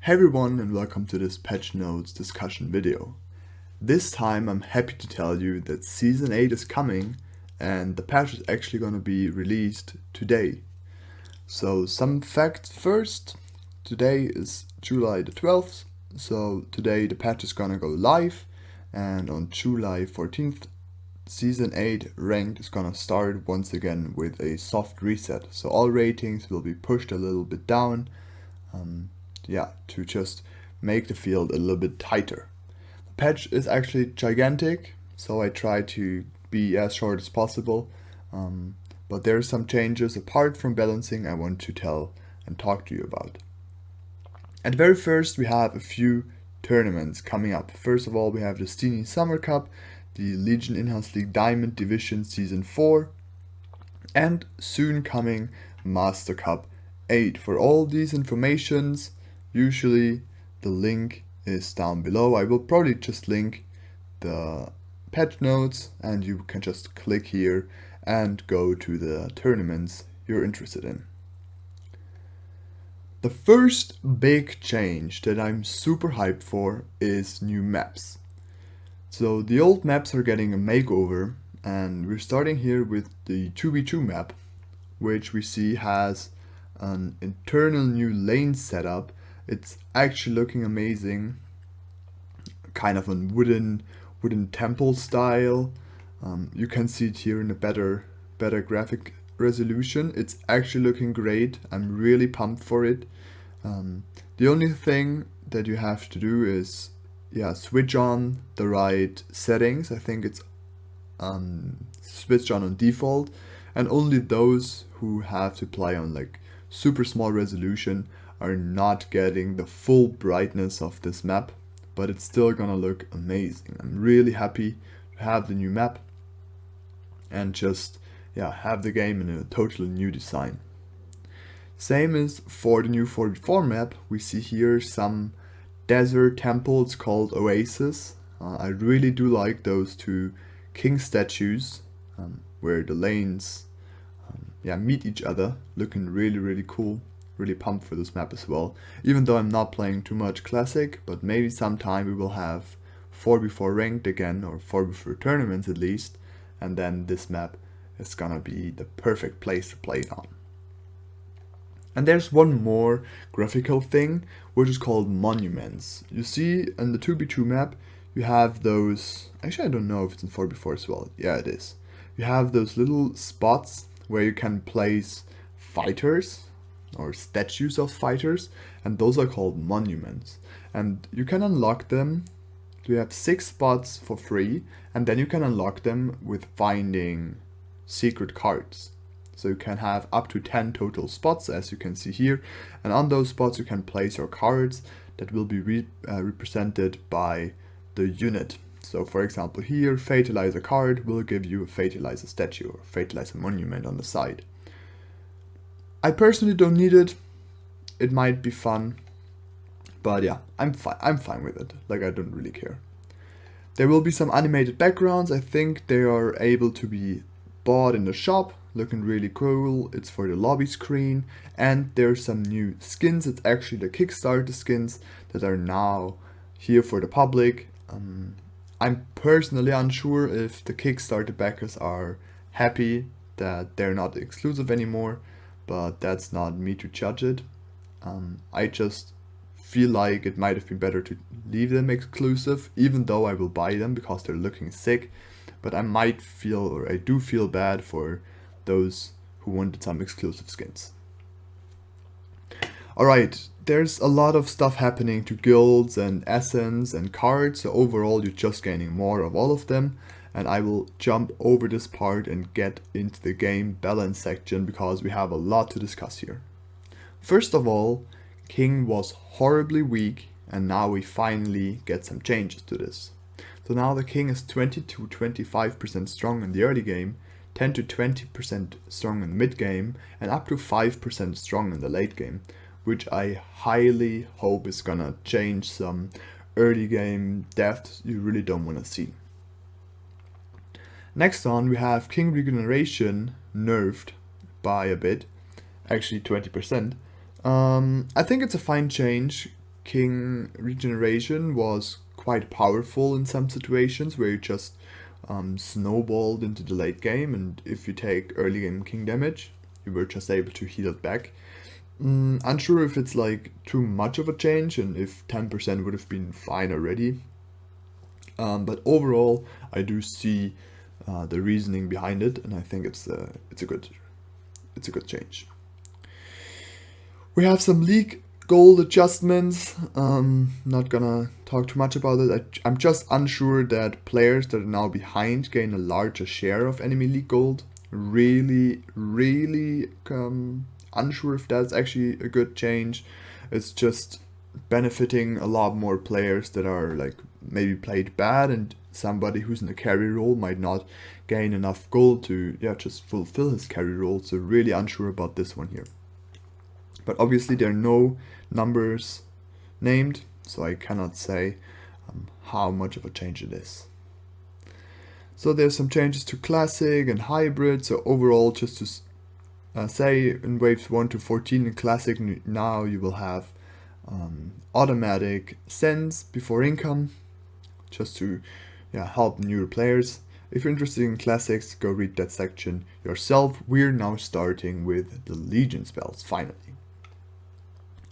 Hey everyone and welcome to this Patchnotes discussion video. This time I'm happy to tell you that Season 8 is coming and the patch is actually going to be released today. So some facts first. Today is July the 12th, so today the patch is going to go live, and on July 14th Season 8 ranked is going to start once again with a soft reset. So all ratings will be pushed a little bit down. To just make the field a little bit tighter. The patch is actually gigantic, so I try to be as short as possible, but there are some changes apart from balancing I want to tell and talk to you about. At very first we have a few tournaments coming up. First of all, we have the Steed Summer Cup, the Legion In-House League Diamond Division Season 4, and soon coming Master Cup 8. For all these informations, usually the link is down below. I will probably just link the patch notes and you can just click here and go to the tournaments you're interested in. The first big change that I'm super hyped for is new maps. So the old maps are getting a makeover, and we're starting here with the 2v2 map, which we see has an internal new lane setup. It's actually looking amazing, kind of a wooden temple style. You can see it here in a better graphic resolution. It's actually looking great. I'm really pumped for it. The only thing that you have to do is switch on the right settings. I think it's switched on default, and only those who have to play on like super small resolution are not getting the full brightness of this map, but it's still gonna look amazing. I'm really happy to have the new map and just have the game in a totally new design. Same is for the new 4v4 map. We see here some desert temples called oases. I really do like those two king statues where the lanes meet each other, looking really cool. Really pumped for this map as well, even though I'm not playing too much classic, but maybe sometime we will have 4v4 ranked again, or 4v4 tournaments at least, and then this map is gonna be the perfect place to play it on. And there's one more graphical thing, which is called monuments. You see in the 2v2 map you have those, actually I don't know if it's in 4v4 as well, yeah it is. You have those little spots where you can place fighters or statues of fighters, and those are called monuments, and you can unlock them. You have 6 spots for free, and then you can unlock them with finding secret cards. So you can have up to 10 total spots, as you can see here, and on those spots you can place your cards that will be represented by the unit. So for example here, Fatalizer card will give you a Fatalizer statue or Fatalizer monument on the side. I personally don't need it. It might be fun, but yeah, I'm fine with it. Like, I don't really care. There will be some animated backgrounds. I think they are able to be bought in the shop. Looking really cool. It's for the lobby screen, and there's some new skins. It's actually the Kickstarter skins that are now here for the public. I'm personally unsure if the Kickstarter backers are happy that they're not exclusive anymore, but that's not me to judge it. I just feel like it might have been better to leave them exclusive, even though I will buy them because they're looking sick. But I do feel bad for those who wanted some exclusive skins. Alright, there's a lot of stuff happening to guilds and essence and cards, so overall you're just gaining more of all of them. And I will jump over this part and get into the game balance section because we have a lot to discuss here. First of all, King was horribly weak, and now we finally get some changes to this. So now the King is 20 to 25% strong in the early game, 10 to 20% strong in the mid game, and up to 5% strong in the late game, which I highly hope is gonna change some early game deaths you really don't want to see. Next on, we have King Regeneration nerfed by a bit, actually 20%. I think it's a fine change. King regeneration was quite powerful in some situations where you just snowballed into the late game, and if you take early game King damage, you were just able to heal it back. Unsure if it's like too much of a change and if 10% would have been fine already. But overall, I do see the reasoning behind it, and I think it's a good change. We have some league gold adjustments. Not gonna talk too much about it. I'm just unsure that players that are now behind gain a larger share of enemy league gold. Really unsure if that's actually a good change. It's just benefiting a lot more players that are like maybe played bad, and somebody who's in the carry role might not gain enough gold to just fulfill his carry role. So really unsure about this one here. But obviously there are no numbers named, so I cannot say how much of a change it is. So there's some changes to Classic and Hybrid. So overall, just to say, in waves 1 to 14 in Classic, now you will have automatic sends before income, just to help newer players. If you're interested in Classics, go read that section yourself. We're now starting with the Legion spells, finally.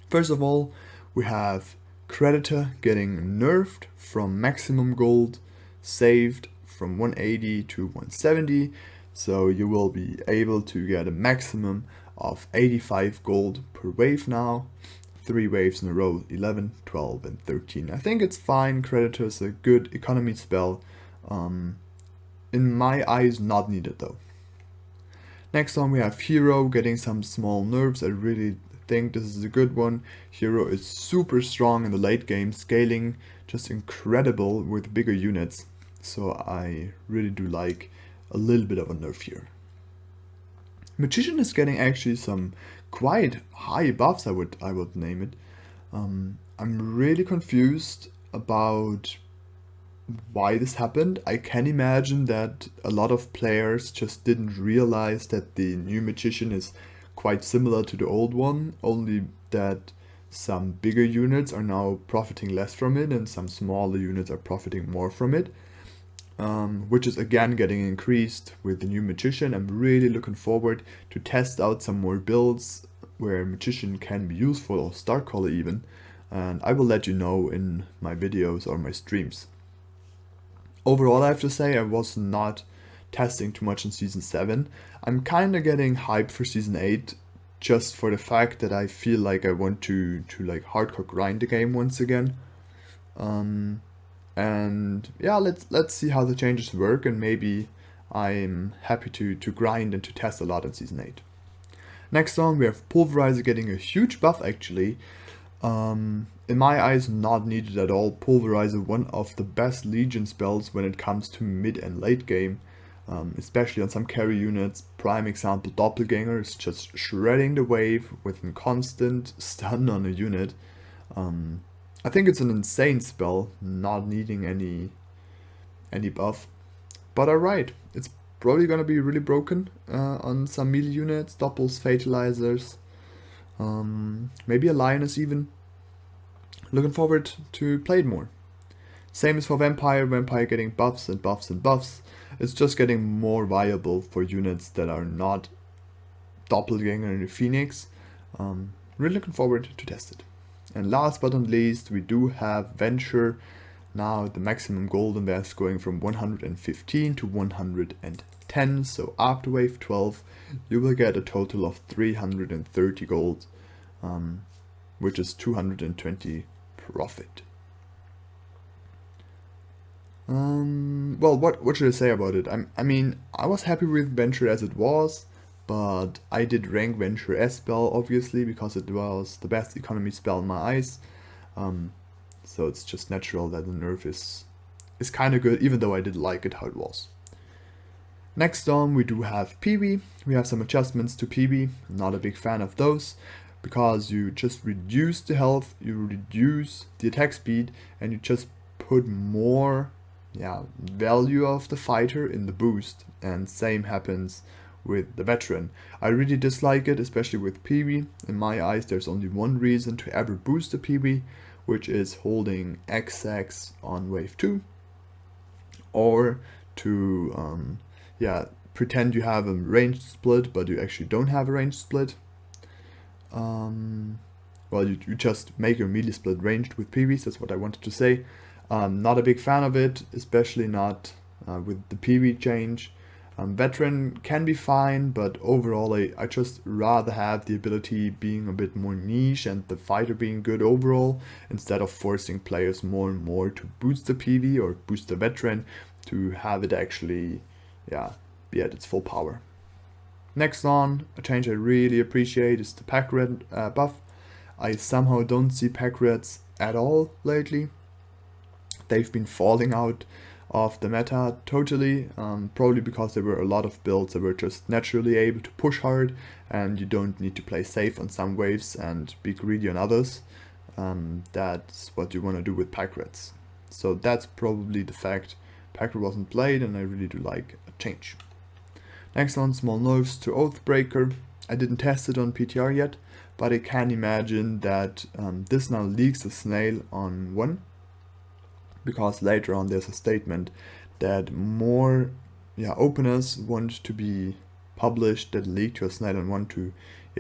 First of all, we have Creditor getting nerfed from maximum gold, saved from 180 to 170, so you will be able to get a maximum of 85 gold per wave now. 3 waves in a row, 11, 12 and 13. I think it's fine. Creditor is a good economy spell. In my eyes, not needed though. Next on we have Hiro getting some small nerfs. I really think this is a good one. Hiro is super strong in the late game, scaling just incredible with bigger units. So I really do like a little bit of a nerf here. Magician is getting actually some quite high buffs, I would name it. I'm really confused about why this happened. I can imagine that a lot of players just didn't realize that the new Magician is quite similar to the old one, only that some bigger units are now profiting less from it and some smaller units are profiting more from it. Which is again getting increased with the new Magician. I'm really looking forward to test out some more builds where Magician can be useful, or Starcaller even, and I will let you know in my videos or my streams. Overall, I have to say I was not testing too much in Season 7. I'm kind of getting hyped for Season 8 just for the fact that I feel like I want to like hardcore grind the game once again. And yeah, let's see how the changes work, and maybe I'm happy to grind and to test a lot in Season 8. Next on we have Pulverizer getting a huge buff actually. In my eyes, not needed at all. Pulverizer, one of the best Legion spells when it comes to mid and late game, especially on some carry units. Prime example, Doppelganger is just shredding the wave with a constant stun on a unit. I think it's an insane spell, not needing any buff. But alright, it's probably gonna be really broken on some melee units, doppels, fatalizers, maybe a lioness even. Looking forward to play it more. Same as for Vampire getting buffs and buffs and buffs. It's just getting more viable for units that are not Doppelganger and Phoenix. Really looking forward to test it. And last but not least, we do have Venture. Now the maximum gold invest going from 115 to 110. So after wave 12, you will get a total of 330 gold, which is 220 profit. Well, what should I say about it? I mean, I was happy with Venture as it was. But I did rank Venture S spell, obviously, because it was the best economy spell in my eyes. So it's just natural that the nerf is kind of good, even though I did like it how it was. Next on, we do have PB. We have some adjustments to PB. I'm not a big fan of those, because you just reduce the health, you reduce the attack speed, and you just put more value of the fighter in the boost. And same happens with the veteran. I really dislike it, especially with PB. In my eyes, there's only one reason to ever boost the PB, which is holding XX on wave 2, or to pretend you have a ranged split but you actually don't have a ranged split. Well, you just make your melee split ranged with PVs, that's what I wanted to say. Not a big fan of it, especially not with the PV change. Veteran can be fine, but overall I just rather have the ability being a bit more niche and the fighter being good overall, instead of forcing players more and more to boost the PV or boost the veteran to have it actually be at its full power. Next on, a change I really appreciate is the pack red buff. I somehow don't see pack reds at all lately. They've been falling out of the meta totally, probably because there were a lot of builds that were just naturally able to push hard and you don't need to play safe on some waves and be greedy on others. That's what you want to do with pack reds. So that's probably the fact pack red wasn't played, and I really do like a change. Next on, small nerfs to Oathbreaker. I didn't test it on PTR yet, but I can imagine that this now leaks the snail on 1. Because later on there's a statement that more openers want to be published that leak to a snail on 1 to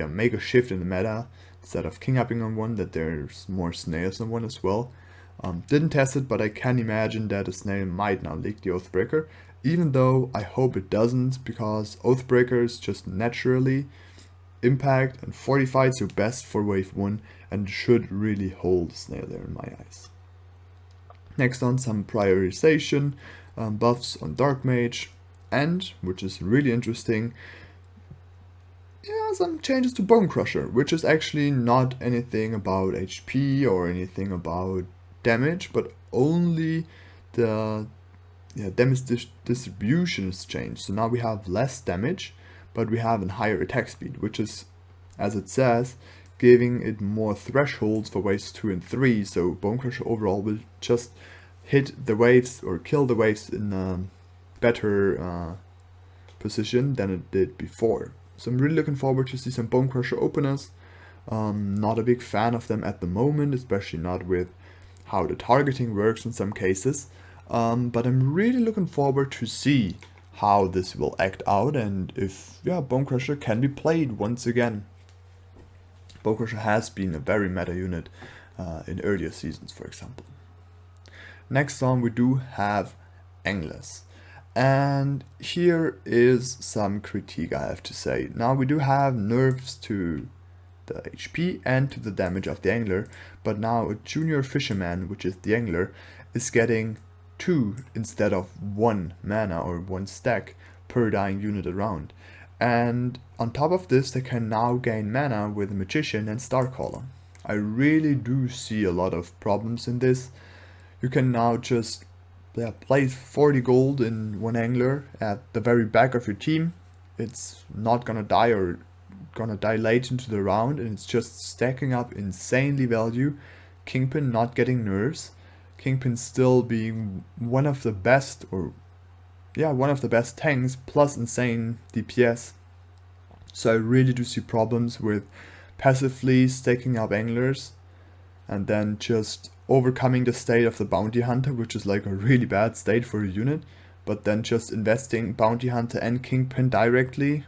make a shift in the meta, instead of king upping on 1, that there's more snails on 1 as well. Didn't test it, but I can imagine that a snail might now leak the Oathbreaker, even though I hope it doesn't, because Oathbreakers just naturally impact and fortified so best for wave 1 and should really hold snail there in my eyes. Next on, some prioritization buffs on Dark Mage, and, which is really interesting, some changes to Bone Crusher, which is actually not anything about HP or anything about damage, but only the damage distribution is changed. So now we have less damage, but we have a higher attack speed, which is, as it says, giving it more thresholds for waves 2 and 3, so Bone Crusher overall will just hit the waves or kill the waves in a better position than it did before. So I'm really looking forward to see some Bone Crusher openers. Not a big fan of them at the moment, especially not with how the targeting works in some cases, but I'm really looking forward to see how this will act out and if Bone Crusher can be played once again. Bone Crusher has been a very meta unit in earlier seasons, for example. Next on, we do have Anglers, and here is some critique I have to say. Now we do have nerfs to the HP and to the damage of the Angler, but now a junior fisherman, which is the Angler, is getting 2 instead of 1 mana or 1 stack per dying unit around. And on top of this, they can now gain mana with Magician and Starcaller. I really do see a lot of problems in this. You can now just place 40 gold in 1 Angler at the very back of your team. It's not gonna die or gonna die late into the round, and it's just stacking up insanely value. Kingpin not getting nerfs. Kingpin still being one of the best, or one of the best tanks, plus insane DPS. So I really do see problems with passively stacking up Anglers and then just overcoming the state of the Bounty Hunter, which is like a really bad state for a unit, but then just investing Bounty Hunter and Kingpin directly,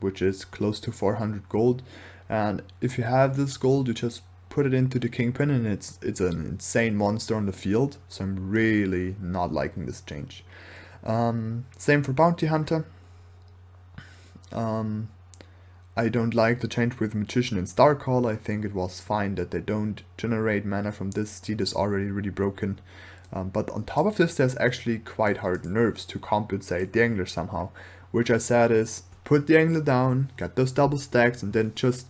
which is close to 400 gold. And if you have this gold, you just put it into the Kingpin and it's an insane monster on the field. So I'm really not liking this change. Same for Bounty Hunter. I don't like the change with Magician and Starcaller. I think it was fine that they don't generate mana from this. Steed is already really broken. But on top of this, there's actually quite hard nerfs to compensate the Angler somehow. Which I said is, put the Angler down, get those double stacks, and then just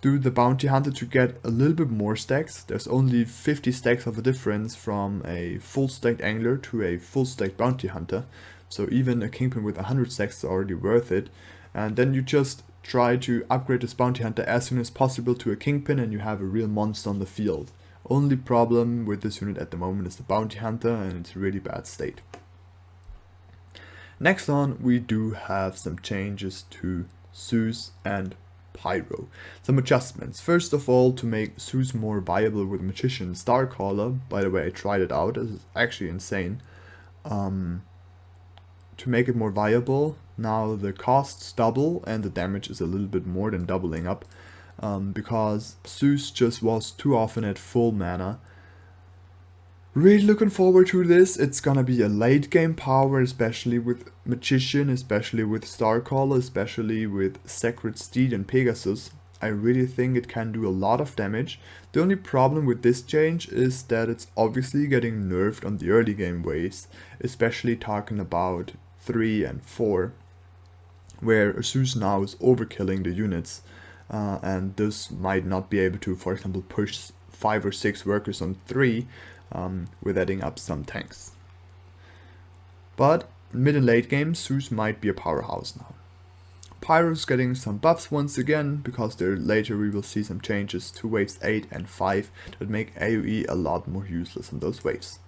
do the Bounty Hunter to get a little bit more stacks. There's only 50 stacks of a difference from a full stacked Angler to a full stacked Bounty Hunter. So even a Kingpin with 100 stacks is already worth it. And then you just try to upgrade this Bounty Hunter as soon as possible to a Kingpin and you have a real monster on the field. Only problem with this unit at the moment is the Bounty Hunter, and it's a really bad state. Next on, we do have some changes to Zeus and Pyro. Some adjustments. First of all, to make Zeus more viable with Magician Starcaller. By the way, I tried it out, it's actually insane. To make it more viable, now the costs double and the damage is a little bit more than doubling up. Because Zeus just was too often at full mana. Really looking forward to this. It's gonna be a late game power, especially with Magician, especially with Starcaller, especially with Sacred Steed and Pegasus. I really think it can do a lot of damage. The only problem with this change is that it's obviously getting nerfed on the early game waves, especially talking about 3 and 4, where Zeus now is overkilling the units, and this might not be able to, for example, push 5 or 6 workers on 3, with adding up some tanks. But mid and late game, Zeus might be a powerhouse now. Pyro's getting some buffs once again, because there later we will see some changes to waves 8 and 5 that make AoE a lot more useless in those waves.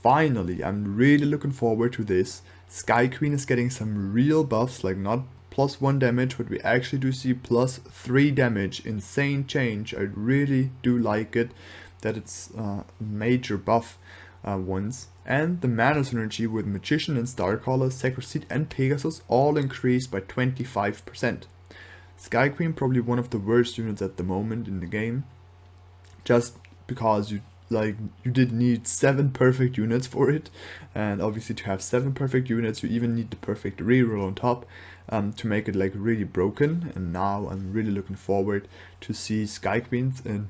Finally, I'm really looking forward to this. Sky Queen is getting some real buffs, like not +1 damage, but we actually do see +3 damage. Insane change. I really do like it, that it's a major buff once. And the mana synergy with Magician and Starcaller, Sacred Seed and Pegasus all increased by 25%. Sky Queen probably one of the worst units at the moment in the game, just because you did need 7 perfect units for it, and obviously to have 7 perfect units you even need the perfect reroll on top to make it like really broken. And now I'm really looking forward to see Sky Queens in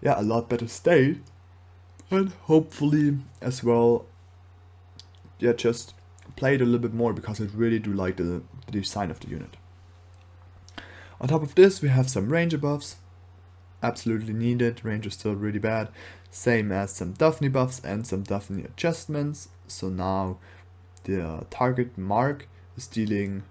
a lot better state, and hopefully as well just play it a little bit more, because I really do like the design of the unit. On top of this we have some ranger buffs, absolutely needed. Range is still really bad, same as some Daphne buffs and some Daphne adjustments. So now the target mark is dealing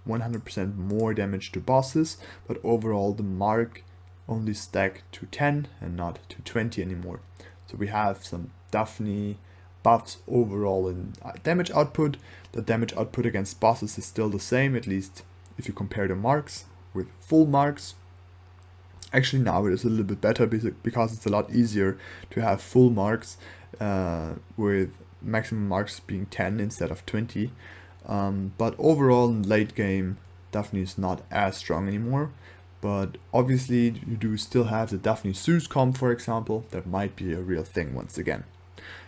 100% more damage to bosses, but overall the mark only stack to 10 and not to 20 anymore. So we have some Daphne buffs overall in damage output. The damage output against bosses is still the same, at least if you compare the marks with full marks. Actually now it is a little bit better, because it's a lot easier to have full marks with maximum marks being 10 instead of 20. But overall in late game Daphne is not as strong anymore. But obviously you do still have the Daphne Zeus comp, for example, that might be a real thing once again.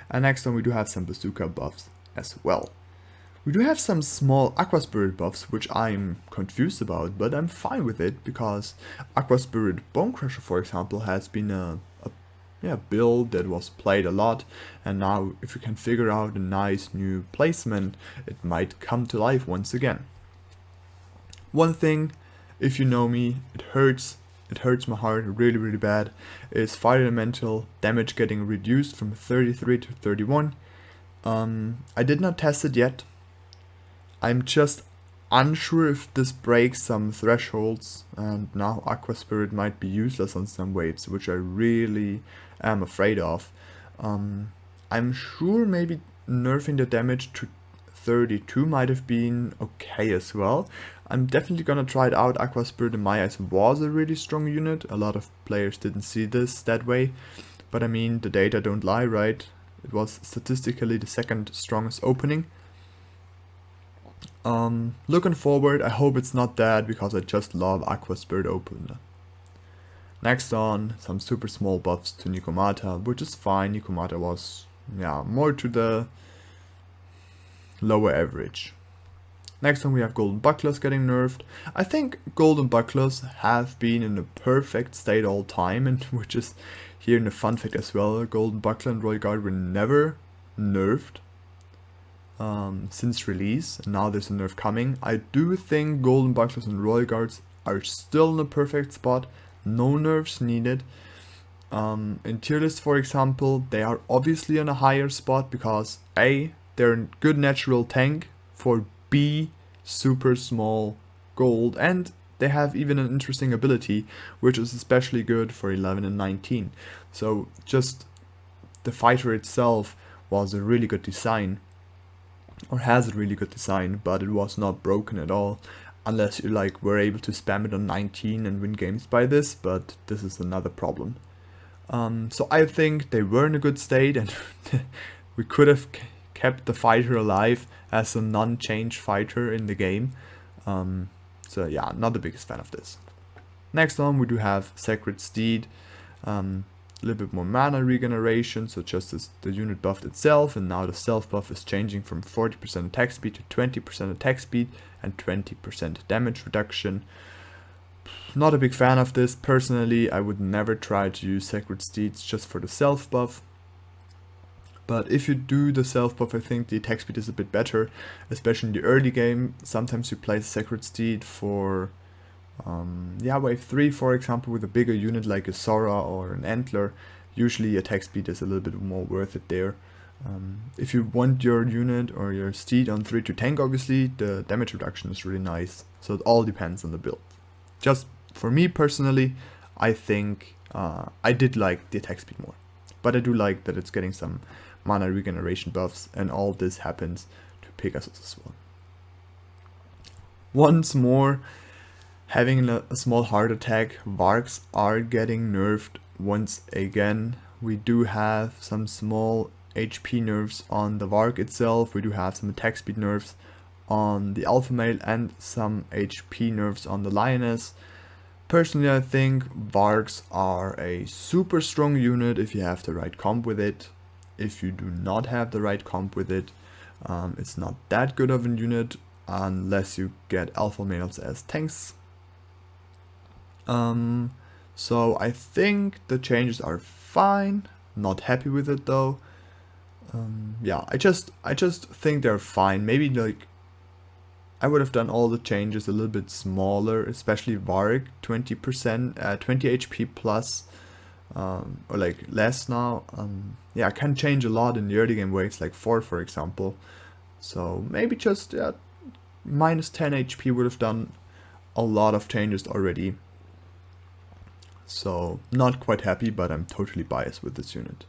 And next on we do have some bazooka buffs as well. We do have some small Aqua Spirit buffs, which I'm confused about, but I'm fine with it, because Aqua Spirit Bone Crusher, for example, has been a build that was played a lot, and now if you can figure out a nice new placement, it might come to life once again. One thing, if you know me, it hurts my heart really bad, is Fire Elemental damage getting reduced from 33 to 31. I did not test it yet. I'm just unsure if this breaks some thresholds, and now Aqua Spirit might be useless on some waves, which I really am afraid of. I'm sure maybe nerfing the damage to 32 might have been okay as well. I'm definitely gonna try it out. Aqua Spirit in my eyes was a really strong unit. A lot of players didn't see this that way, but I mean, the data don't lie, right? It was statistically the second strongest opening. Looking forward, I hope it's not that, because I just love Aqua Spirit opener. Next on, some super small buffs to Nikomata, which is fine. Nikomata was more to the lower average. Next on we have golden bucklers getting nerfed. I think golden bucklers have been in a perfect state all time, and which is here in the fun fact as well. Golden buckler and royal guard were never nerfed since release, and now there's a nerf coming. I do think golden bucklers and royal guards are still in a perfect spot. No nerfs needed. In tier list, for example, they are obviously on a higher spot because A, they're a good natural tank, for B, super small gold, and they have even an interesting ability, which is especially good for 11 and 19. So just the fighter itself was a really good design, or has a really good design, but it was not broken at all. unless you like were able to spam it on 19 and win games by this, but this is another problem. So I think they were in a good state, and we could have kept the fighter alive as a non-change fighter in the game. So yeah, not the biggest fan of this. Next on we do have Sacred Steed, a little bit more mana regeneration, so just as the unit buffed itself, and now the self buff is changing from 40% attack speed to 20% attack speed and 20% damage reduction. Not a big fan of this personally. I would never try to use Sacred Steeds just for the self buff. But if you do the self buff, I think the attack speed is a bit better, especially in the early game. Sometimes you play Sacred Steed for wave 3, for example, with a bigger unit like a Sora or an Antler. Usually attack speed is a little bit more worth it there. If you want your unit or your steed on 3 to tank, obviously the damage reduction is really nice. So it all depends on the build. Just for me personally, I think I did like the attack speed more. But I do like that it's getting some mana regeneration buffs, and all this happens to Pegasus as well. Once more, having a small heart attack, Varks are getting nerfed once again. We do have some small HP nerfs on the Vark itself, we do have some attack speed nerfs on the Alpha Male and some HP nerfs on the Lioness. Personally, I think Varks are a super strong unit if you have the right comp with it. If you do not have the right comp with it, it's not that good of a unit unless you get Alpha Males as tanks. So I think the changes are fine. Not happy with it though. Yeah, I just think they're fine. Maybe like I would have done all the changes a little bit smaller, especially Varg, 20%, 20 HP plus, or like less now. Yeah, I can change a lot in the early game waves, like 4 for example. So maybe just minus 10 HP would have done a lot of changes already. So not quite happy, but I'm totally biased with this unit.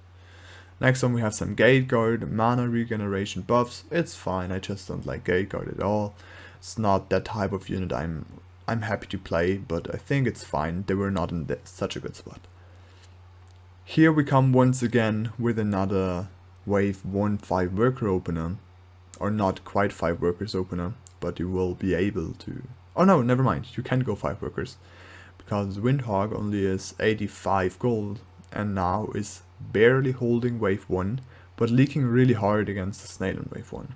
Next one we have some Gate Guard, mana regeneration buffs. It's fine, I just don't like Gate Guard at all. It's not that type of unit I'm happy to play, but I think it's fine. They were not in such a good spot. Here we come once again with another wave 1 5 worker opener. Or not quite 5 workers opener, but you will be able to... Oh no, never mind, you can go 5 workers. Because Windhawk only is 85 gold and now is barely holding wave 1, but leaking really hard against the snail in wave 1.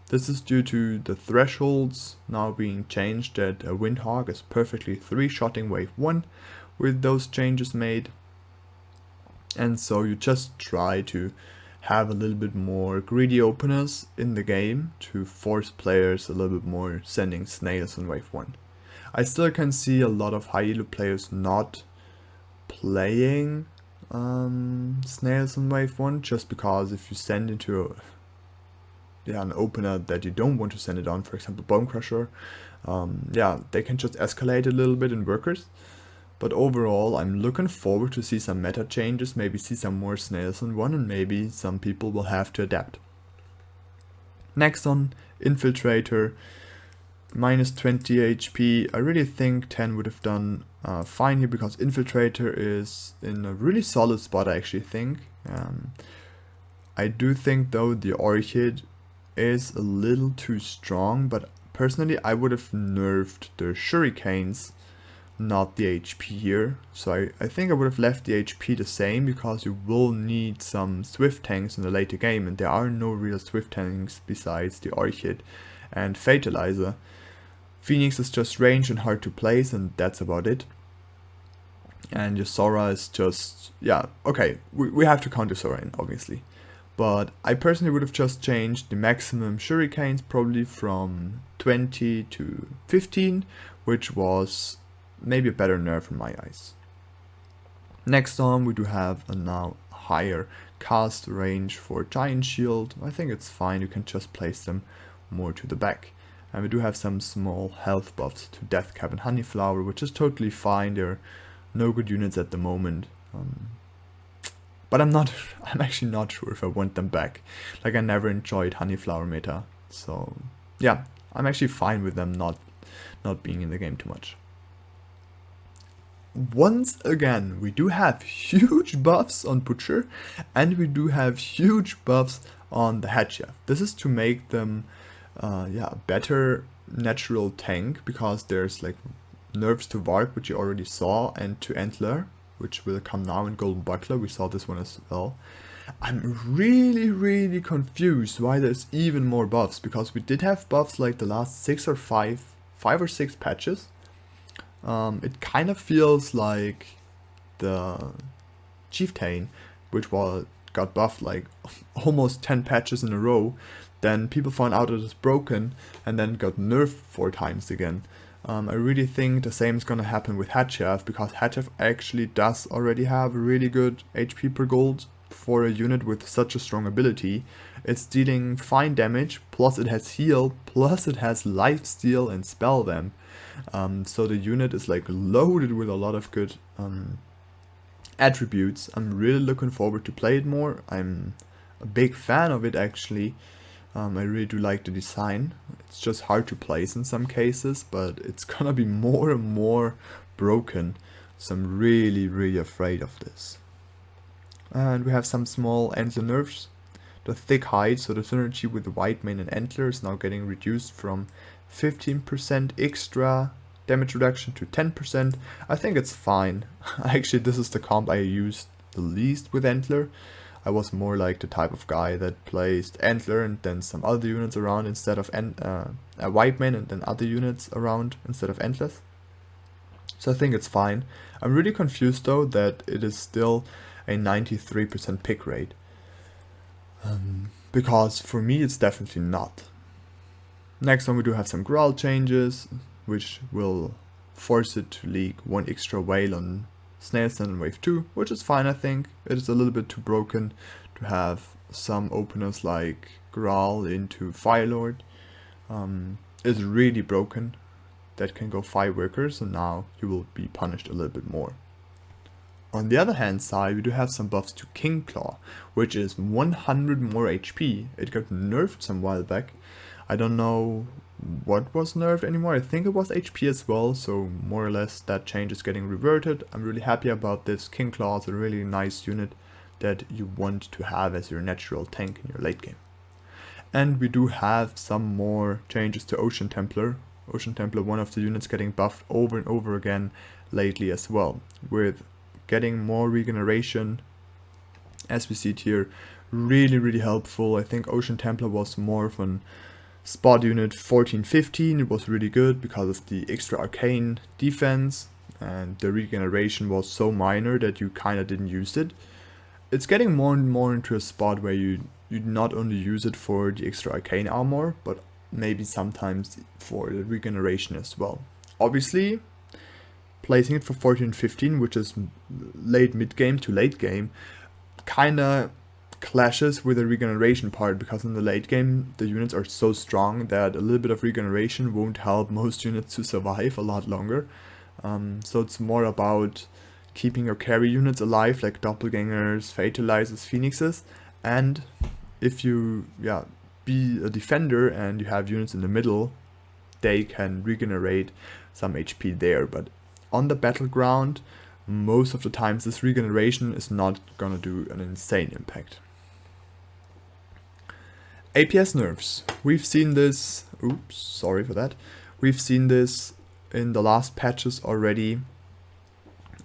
This is due to the thresholds now being changed, that a Windhawk is perfectly 3-shotting wave 1 with those changes made. And so you just try to have a little bit more greedy openers in the game to force players a little bit more sending snails in wave 1. I still can see a lot of high elo players not playing snails in wave 1, just because if you send into an opener that you don't want to send it on, for example Bone Crusher, they can just escalate a little bit in workers. But overall I'm looking forward to see some meta changes, maybe see some more snails in 1, and maybe some people will have to adapt. Next on Infiltrator, minus 20 HP. I really think 10 would have done fine here, because Infiltrator is in a really solid spot, I actually think. I do think though the Orchid is a little too strong, but personally I would have nerfed the Shurikens, not the HP here. So I think I would have left the HP the same, because you will need some Swift tanks in the later game, and there are no real Swift tanks besides the Orchid and Fatalizer. Phoenix is just range and hard to place, and that's about it. And your Sora is just, okay, we have to count your Sora in, obviously. But I personally would have just changed the maximum Shurikens probably from 20 to 15, which was maybe a better nerf in my eyes. Next on we do have a now higher cast range for Giant Shield. I think it's fine, you can just place them more to the back. And we do have some small health buffs to Death Cap and Honeyflower, which is totally fine. They're no good units at the moment. But I'm actually not sure if I want them back. Like, I never enjoyed Honeyflower meta. So yeah, I'm actually fine with them not not being in the game too much. Once again, we do have huge buffs on Butcher, and we do have huge buffs on the head chef. This is to make them better natural tank, because there's like nerfs to Vark, which you already saw, and to Antler, which will come now in Golden Buckler. We saw this one as well. I'm really confused why there's even more buffs, because we did have buffs like the last five or six patches. It kind of feels like the Chieftain, which got buffed like almost 10 patches in a row. Then people found out it was broken and then got nerfed 4 times again. I really think the same is gonna happen with Hatchef, because Hatchef actually does already have a really good HP per gold for a unit with such a strong ability. It's dealing fine damage, plus it has heal, plus it has lifesteal and spell vamp. So the unit is like loaded with a lot of good attributes. I'm really looking forward to play it more. I'm a big fan of it actually. I really do like the design. It's just hard to place in some cases, but it's gonna be more and more broken. So I'm really afraid of this. And we have some small antler nerfs. The thick hide, so the synergy with the white mane and antler is now getting reduced from 15% extra damage reduction to 10%. I think it's fine. Actually, this is the comp I used the least with antler. I was more like the type of guy that placed antler and then some other units around instead of a white mane and then other units around instead of antlers. So I think it's fine. I'm really confused though that it is still a 93% pick rate. Because for me it's definitely not. Next one we do have some Grau Changes, which will force it to leak 1 extra whale on Snail Stand in wave 2, which is fine I think. It is a little bit too broken to have some openers like Growl into Firelord. It's really broken. That can go 5 workers, and now you will be punished a little bit more. On the other hand side, we do have some buffs to King Claw, which is 100 more HP. It got nerfed some while back. I don't know what was nerfed anymore. I think it was HP as well, so more or less that change is getting reverted. I'm really happy about this. King Claw is a really nice unit that you want to have as your natural tank in your late game. And we do have some more changes to Ocean Templar. Ocean Templar, one of the units getting buffed over and over again lately as well, with getting more regeneration, as we see it here. Really helpful. I think Ocean Templar was more of an spot unit 14-15. It was really good because of the extra arcane defense, and the regeneration was so minor that you kinda didn't use it. It's getting more and more into a spot where you not only use it for the extra arcane armor, but maybe sometimes for the regeneration as well. Obviously, placing it for 14-15, which is late mid game to late game, kinda clashes with the regeneration part, because in the late game the units are so strong that a little bit of regeneration won't help most units to survive a lot longer. So it's more about keeping your carry units alive, like doppelgangers, fatalizers, phoenixes, and if you be a defender and you have units in the middle, they can regenerate some HP there. But on the battleground, most of the times this regeneration is not gonna do an insane impact. APS Nerfs. We've seen this, oops, sorry for that. We've seen this in the last patches already.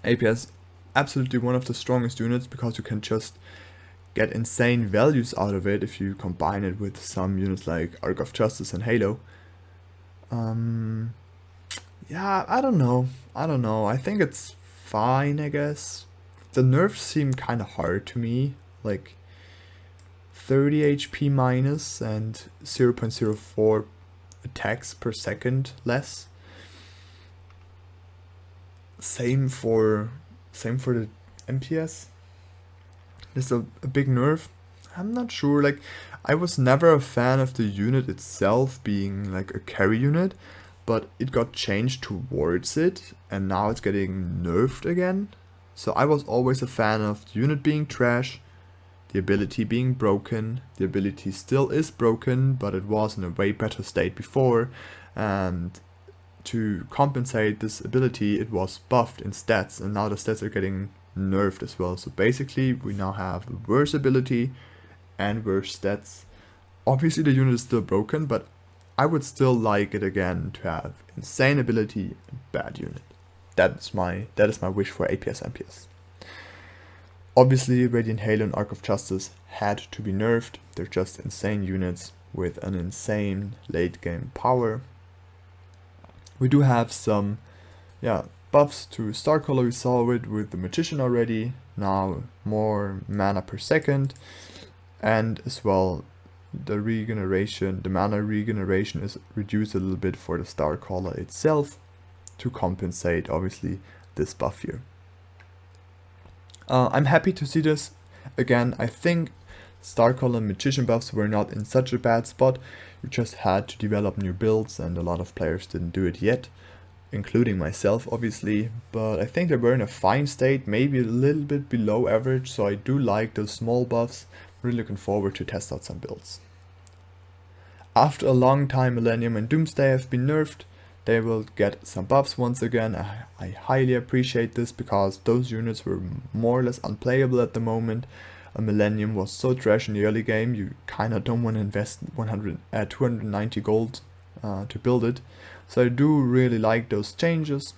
APS, absolutely one of the strongest units, because you can just get insane values out of it if you combine it with some units like Arc of Justice and Halo. Yeah, I don't know. I think it's fine, I guess. The nerfs seem kind of hard to me, like 30 HP minus and 0.04 attacks per second less. Same for the MPS. There's a big nerf. I'm not sure, like, I was never a fan of the unit itself being like a carry unit, but it got changed towards it, and now it's getting nerfed again. So I was always a fan of the unit being trash, the ability being broken. The ability still is broken, but it was in a way better state before, and to compensate this ability, it was buffed in stats, and now the stats are getting nerfed as well. So basically we now have worse ability and worse stats. Obviously the unit is still broken, but I would still like it again to have insane ability and bad unit. That is my wish for APS NPS. Obviously Radiant Halo and Arc of Justice had to be nerfed. They're just insane units with an insane late game power. We do have some buffs to Star Color. We saw it with the Magician already. Now more mana per second, and as well the mana regeneration is reduced a little bit for the Star Caller itself to compensate obviously this buff here. I'm happy to see this. Again, I think Star Caller and Magician buffs were not in such a bad spot. You just had to develop new builds, and a lot of players didn't do it yet, including myself obviously, but I think they were in a fine state, maybe a little bit below average, so I do like those small buffs. Really looking forward to test out some builds. After a long time, Millennium and Doomsday have been nerfed. They will get some buffs once again. I highly appreciate this because those units were more or less unplayable at the moment. A Millennium was so trash in the early game, you kinda don't want to invest 290 gold to build it. So I do really like those changes.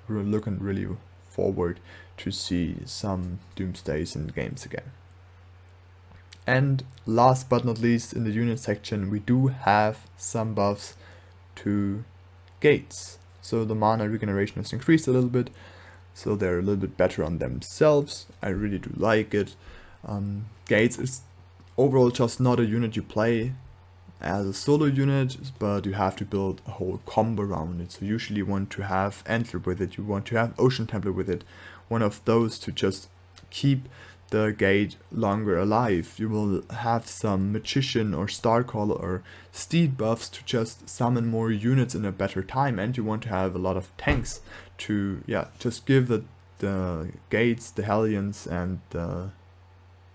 We're looking really forward to see some Doomsdays in games again. And last but not least, in the unit section, we do have some buffs to gates. So the mana regeneration has increased a little bit, so they're a little bit better on themselves. I really do like it. Gates is overall just not a unit you play as a solo unit, but you have to build a whole combo around it. So usually you want to have Antler with it, you want to have Ocean Templar with it, one of those to just keep the gate longer alive. You will have some Magician or Starcaller or Steed buffs to just summon more units in a better time, and you want to have a lot of tanks to just give the gates, the Hellions and the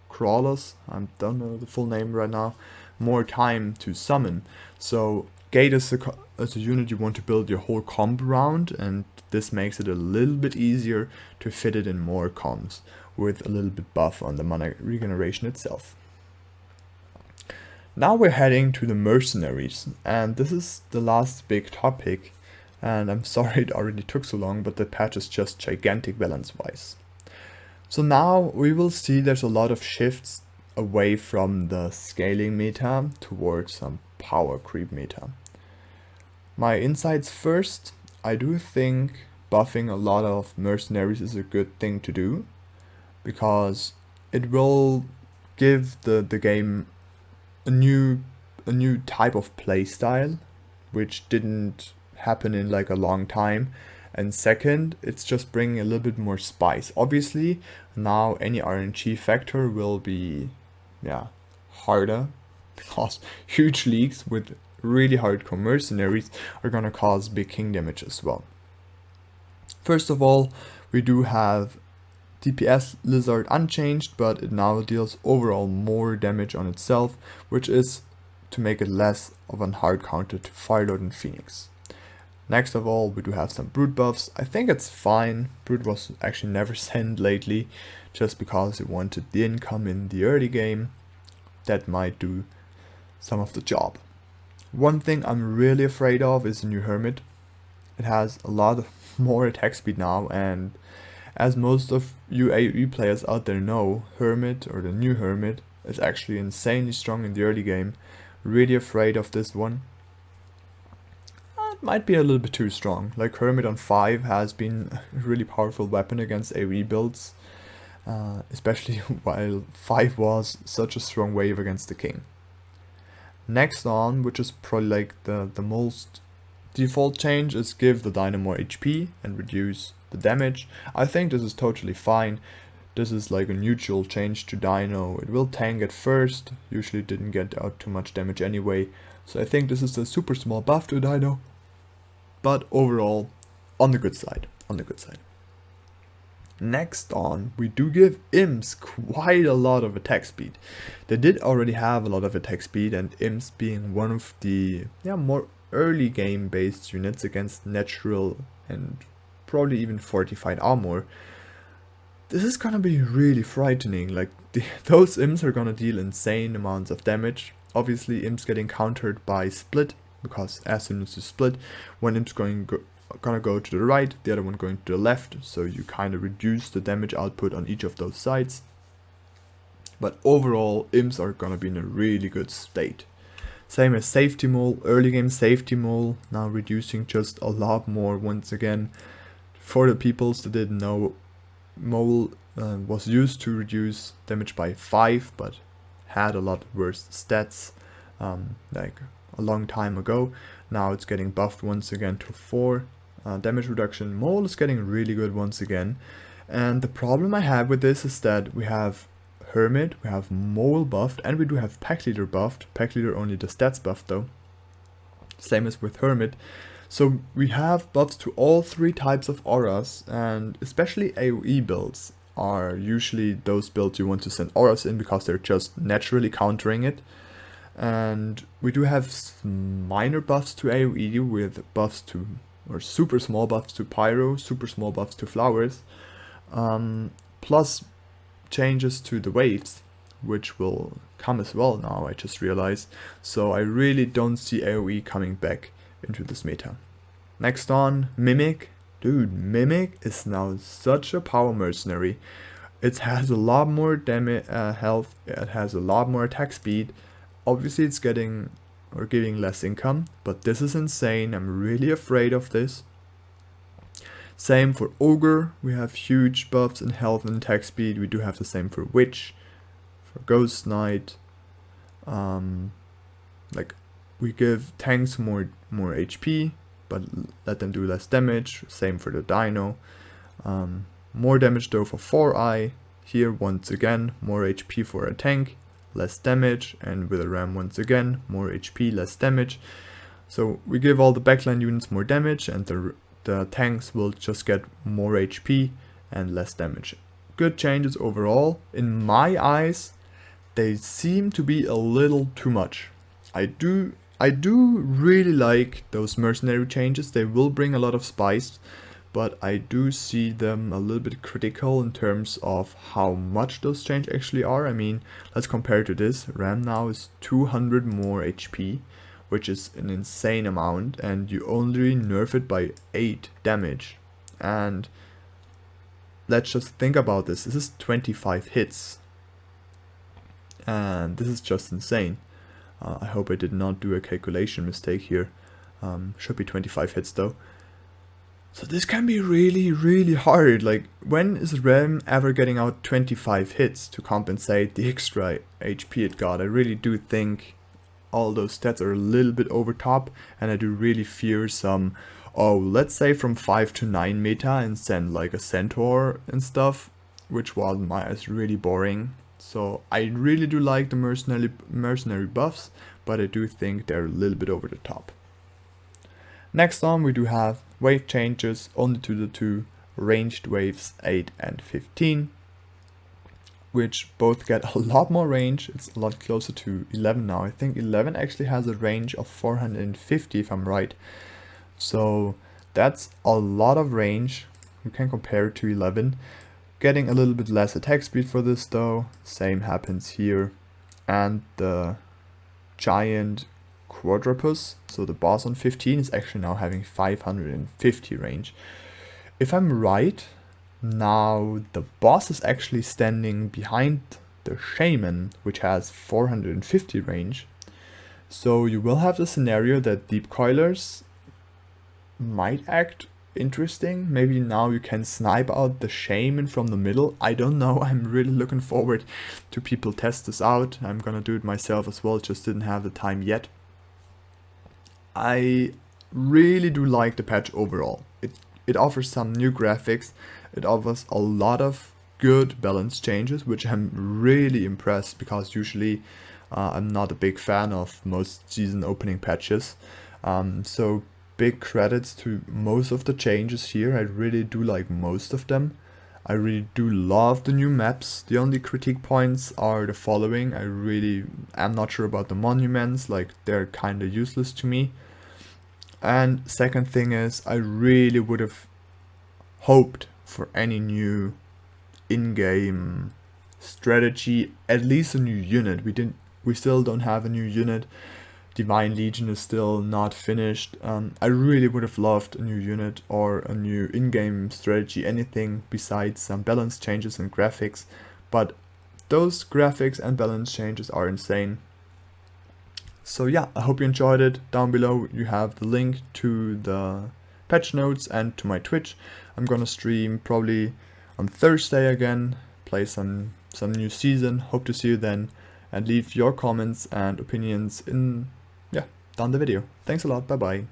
Crawlers, I don't know the full name right now, more time to summon. So gate is a unit you want to build your whole comp around, and this makes it a little bit easier to fit it in more comps with a little bit buff on the mana regeneration itself. Now we're heading to the Mercenaries, and this is the last big topic, and I'm sorry it already took so long, but the patch is just gigantic balance wise. So now we will see there's a lot of shifts away from the scaling meta towards some power creep meta. My insights first, I do think buffing a lot of Mercenaries is a good thing to do, because it will give the game a new type of playstyle, which didn't happen in like a long time. And second, it's just bringing a little bit more spice. Obviously, now any RNG factor will be harder, because huge leagues with really hardcore Mercenaries are gonna cause big king damage as well. First of all, we do have DPS Lizard unchanged, but it now deals overall more damage on itself, which is to make it less of a hard counter to Firelord and Phoenix. Next of all, we do have some Brute buffs. I think it's fine. Brute was actually never sent lately, just because it wanted the income in the early game. That might do some of the job. One thing I'm really afraid of is the new Hermit. It has a lot of more attack speed now, and as most of you AoE players out there know, Hermit, or the new Hermit, is actually insanely strong in the early game. Really afraid of this one. It might be a little bit too strong. Like Hermit on 5 has been a really powerful weapon against AoE builds, especially while 5 was such a strong wave against the King. Next on, which is probably like the most default change, is give the Dynamo more HP and reduce the damage. I think this is totally fine. This is like a neutral change to Dino. It will tank at first, usually didn't get out too much damage anyway, so I think this is a super small buff to Dino, but overall on the good side, Next on, we do give Imps quite a lot of attack speed. They did already have a lot of attack speed, and Imps being one of the more early game based units against natural and probably even fortified armor, this is gonna be really frightening. Like, those imps are gonna deal insane amounts of damage. Obviously, imps getting countered by split, because as soon as you split, one imp's gonna go to the right, the other one going to the left, so you kind of reduce the damage output on each of those sides. But overall, imps are gonna be in a really good state. Same as safety mole, early game safety mole, now reducing just a lot more once again. For the peoples that didn't know, mole was used to reduce damage by 5, but had a lot worse stats like a long time ago. Now it's getting buffed once again to 4 damage reduction. Mole is getting really good once again, and the problem I have with this is that we have Hermit, we have Mole buffed, and we do have Pack Leader buffed. Pack Leader only the stats buffed though, same as with Hermit. So we have buffs to all 3 types of auras, and especially AoE builds are usually those builds you want to send auras in because they're just naturally countering it. And we do have minor buffs to AoE with buffs to, or super small buffs to Pyro, super small buffs to Flowers, plus changes to the waves, which will come as well now, I just realized. So I really don't see AoE coming back into this meta. Next on, Mimic. Dude, Mimic is now such a power mercenary. It has a lot more damage, health, it has a lot more attack speed. Obviously it's getting or giving less income, but this is insane. I'm really afraid of this. Same for Ogre, we have huge buffs in health and attack speed. We do have the same for Witch, for Ghost Knight. Like, we give tanks more HP, but let them do less damage. Same for the Dino. More damage though for 4-Eye. Here once again, more HP for a tank, less damage, and with a Ram once again, more HP, less damage. So we give all the backline units more damage, and the tanks will just get more HP and less damage. Good changes overall. In my eyes, they seem to be a little too much. I do really like those mercenary changes. They will bring a lot of spice, but I do see them a little bit critical in terms of how much those changes actually are. I mean, let's compare to this. Ram now is 200 more HP, which is an insane amount, and you only nerf it by 8 damage. And let's just think about this. This is 25 hits, and this is just insane. I hope I did not do a calculation mistake here. Should be 25 hits though. So this can be really, really hard. Like, when is Ram ever getting out 25 hits to compensate the extra HP it got? I really do think all those stats are a little bit over top, and I do really fear some, oh, let's say from 5 to 9 meta and send like a Centaur and stuff, which was in my eyes really boring. So I really do like the mercenary buffs, but I do think they're a little bit over the top. Next on, we do have wave changes only to the 2 ranged waves 8 and 15, which both get a lot more range. It's a lot closer to 11 now. I think 11 actually has a range of 450 if I'm right. So that's a lot of range. You can compare it to 11. Getting a little bit less attack speed for this though. Same happens here. And the giant quadrupus, so the boss on 15, is actually now having 550 range. If I'm right, now the boss is actually standing behind the shaman, which has 450 range. So you will have the scenario that deep coilers might act interesting. Maybe now you can snipe out the shaman from the middle. I don't know. I'm really looking forward to people test this out. I'm gonna do it myself as well, just didn't have the time yet. I really do like the patch overall. It offers some new graphics. It offers a lot of good balance changes, which I'm really impressed, because usually I'm not a big fan of most season opening patches. So big credits to most of the changes here. I really do like most of them. I really do love the new maps. The only critique points are the following. I'm not sure about the monuments, like they're kind of useless to me. And second thing is, I really would have hoped for any new in-game strategy, at least a new unit. We still don't have a new unit. Divine Legion is still not finished. I really would have loved a new unit or a new in-game strategy, anything besides some balance changes and graphics, but those graphics and balance changes are insane. So yeah, I hope you enjoyed it. Down below you have the link to the patch notes and to my Twitch. I'm gonna stream probably on Thursday again, play some new season. Hope to see you then, and leave your comments and opinions in down the video. Thanks a lot, bye bye.